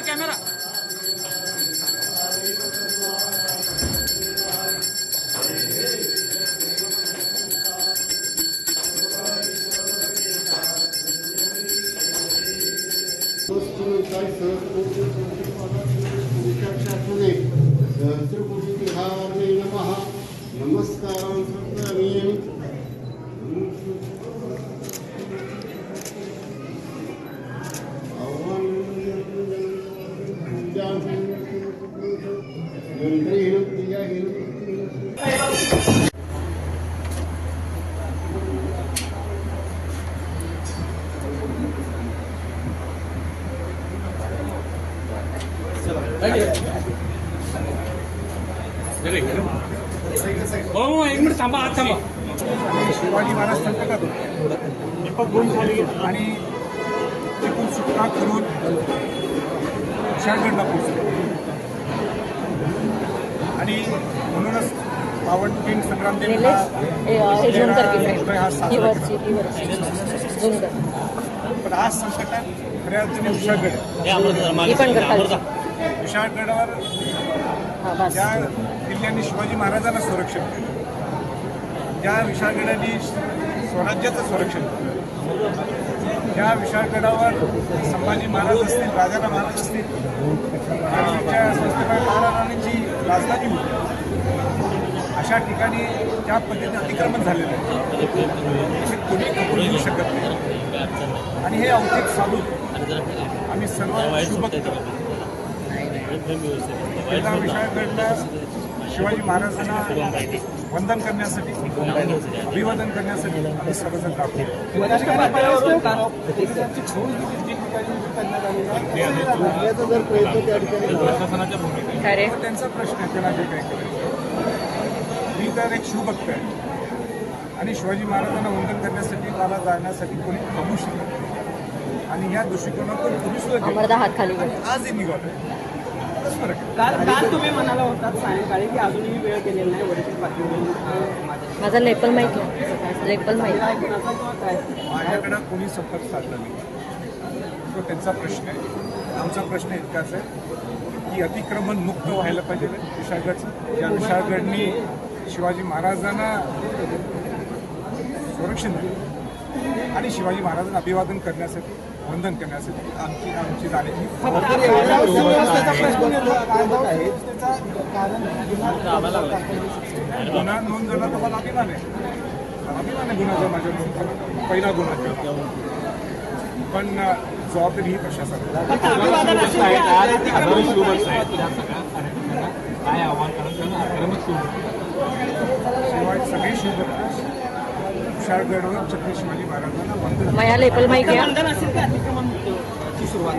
Camera हो एक minute थांबा आत थांबा शिवाजी महाराज संकटात दीपक गुण झाली आणि एकूण सुटका करून विशाळगडला पोहोचले आणि म्हणूनच पावनखिंड संग्रामदेव पण आज संकटात खऱ्या अर्थाने विशाळगडावर ज्या किल्ल्यांनी शिवाजी महाराजांना संरक्षण केलं, ज्या विशाळगडाने स्वराज्याचं संरक्षण केलं, ज्या विशाळगडावर संभाजी महाराज असतील, राजाराम महाराज असतील आणि ज्या संस्थाबाई महाराजांची राजधानी होती, अशा ठिकाणी ज्या पद्धतीने अतिक्रमण झालेलं आहे ते कोणी कबूल घेऊ शकत नाही. आणि हे औचित्य साधून आम्ही सर्व शुभक्त पहिला विशाळगडला शिवाजी महाराजांना वंदन करण्यासाठी, अभिवादन करण्यासाठी आम्ही सर्वजण राबतो. त्यांचा प्रश्न आहे, त्याला जे काय करायचं. मी तर एक शिवभक्त आहे आणि शिवाजी महाराजांना वंदन करण्यासाठी मला जाण्यासाठी कोणी थांबू शकत नाही आणि या दृष्टिकोनातून तुम्ही सुद्धा हात खाली आजही निघालो. काल तुम्ही म्हणाला होता सायंकाळी की अजूनही वेळ केलेला नाही वरती पाठवून माझा लेपल माहिती आहे, लेपल माहिती माझ्याकडं कोणी संपर्क साधला नाही. तो त्यांचा प्रश्न आहे. आमचा प्रश्न इतकाच आहे की अतिक्रमण मुक्त व्हायला पाहिजे विशाळगडचं. ज्या विशाळगडनी शिवाजी महाराजांना संरक्षण दिलं आणि शिवाजी महाराजांना अभिवादन करण्यासाठी, वंदन करण्यासाठी आमची जाण्याची गुन्हा नोंद झाला तर मला अभिमान आहे. गुन्ह्याचा माझ्या नोंद पहिला गुन्हा, पण जबाबदारी ही प्रशासनाला. काय आव्हान शिवाय सगळे शिवभक्त विशाळगडवर छत्रपती शिवाजी महाराजांना वंदन. माझ्या लेपल माहिती आहे. वंदन असेल का अतिक्रमण मुक्त सुरुवात